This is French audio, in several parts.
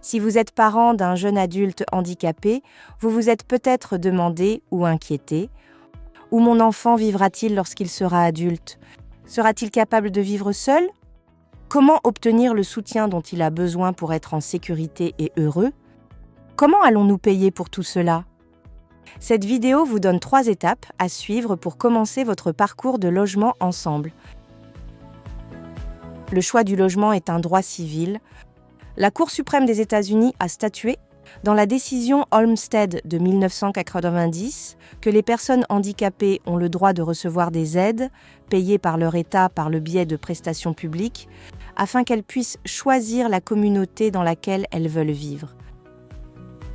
Si vous êtes parent d'un jeune adulte handicapé, vous vous êtes peut-être demandé ou inquiété: où mon enfant vivra-t-il lorsqu'il sera adulte? Sera-t-il capable de vivre seul? Comment obtenir le soutien dont il a besoin pour être en sécurité et heureux? Comment allons-nous payer pour tout cela? Cette vidéo vous donne 3 étapes à suivre pour commencer votre parcours de logement ensemble. Le choix du logement est un droit civil. La Cour suprême des États-Unis a statué, dans la décision Olmstead de 1990, que les personnes handicapées ont le droit de recevoir des aides payées par leur État par le biais de prestations publiques, afin qu'elles puissent choisir la communauté dans laquelle elles veulent vivre.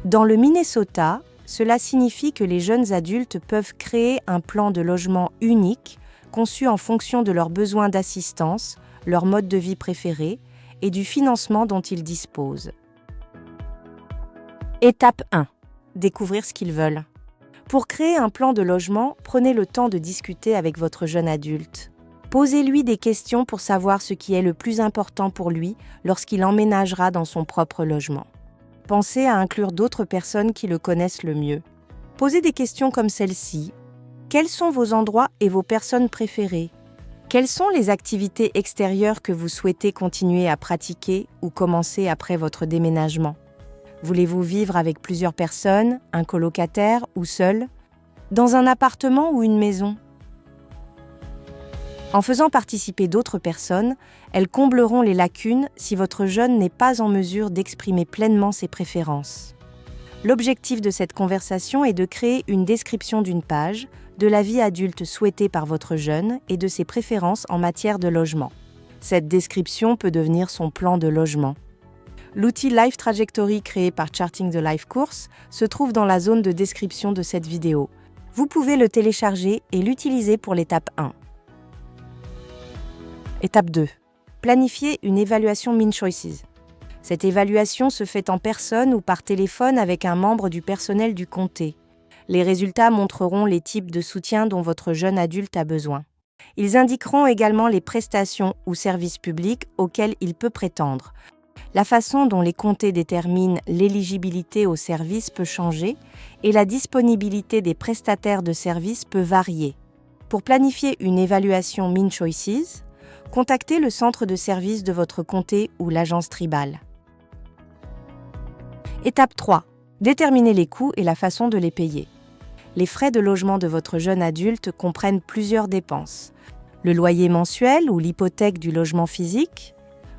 Dans le Minnesota, cela signifie que les jeunes adultes peuvent créer un plan de logement unique, conçu en fonction de leurs besoins d'assistance, leur mode de vie préféré et du financement dont ils disposent. Étape 1. Découvrir ce qu'ils veulent. Pour créer un plan de logement, prenez le temps de discuter avec votre jeune adulte. Posez-lui des questions pour savoir ce qui est le plus important pour lui lorsqu'il emménagera dans son propre logement. Pensez à inclure d'autres personnes qui le connaissent le mieux. Posez des questions comme celle-ci. Quels sont vos endroits et vos personnes préférées? Quelles sont les activités extérieures que vous souhaitez continuer à pratiquer ou commencer après votre déménagement? Voulez-vous vivre avec plusieurs personnes, un colocataire ou seul? Dans un appartement ou une maison? En faisant participer d'autres personnes, elles combleront les lacunes si votre jeune n'est pas en mesure d'exprimer pleinement ses préférences. L'objectif de cette conversation est de créer une description d'une page, de la vie adulte souhaitée par votre jeune et de ses préférences en matière de logement. Cette description peut devenir son plan de logement. L'outil Life Trajectory créé par Charting the Life Course se trouve dans la zone de description de cette vidéo. Vous pouvez le télécharger et l'utiliser pour l'étape 1. Étape 2. Planifier une évaluation Min Choices. Cette évaluation se fait en personne ou par téléphone avec un membre du personnel du comté. Les résultats montreront les types de soutien dont votre jeune adulte a besoin. Ils indiqueront également les prestations ou services publics auxquels il peut prétendre. La façon dont les comtés déterminent l'éligibilité aux services peut changer et la disponibilité des prestataires de services peut varier. Pour planifier une évaluation Min Choices, contactez le centre de services de votre comté ou l'agence tribale. Étape 3. Déterminez les coûts et la façon de les payer. Les frais de logement de votre jeune adulte comprennent plusieurs dépenses. Le loyer mensuel ou l'hypothèque du logement physique,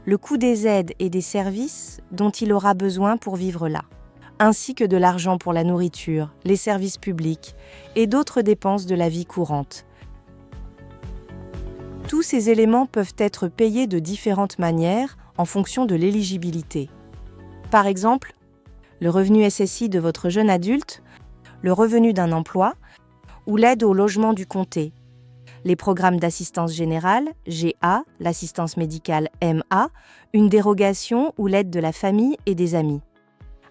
le coût des aides et des services dont il aura besoin pour vivre là, ainsi que de l'argent pour la nourriture, les services publics et d'autres dépenses de la vie courante. Tous ces éléments peuvent être payés de différentes manières en fonction de l'éligibilité. Par exemple, le revenu SSI de votre jeune adulte, le revenu d'un emploi ou l'aide au logement du comté, les programmes d'assistance générale, GA, l'assistance médicale MA, une dérogation ou l'aide de la famille et des amis.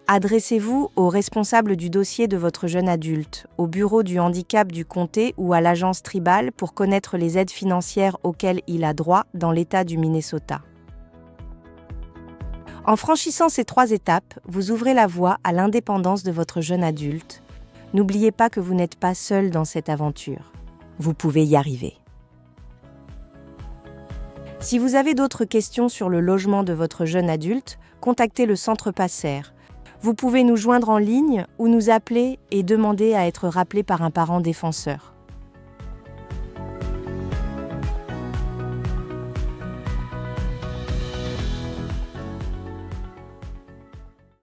Adressez-vous au responsable du dossier de votre jeune adulte, au bureau du handicap du comté ou à l'agence tribale pour connaître les aides financières auxquelles il a droit dans l'État du Minnesota. En franchissant ces 3 étapes, vous ouvrez la voie à l'indépendance de votre jeune adulte. N'oubliez pas que vous n'êtes pas seul dans cette aventure. Vous pouvez y arriver. Si vous avez d'autres questions sur le logement de votre jeune adulte, contactez le Centre Passer. Vous pouvez nous joindre en ligne ou nous appeler et demander à être rappelé par un parent défenseur.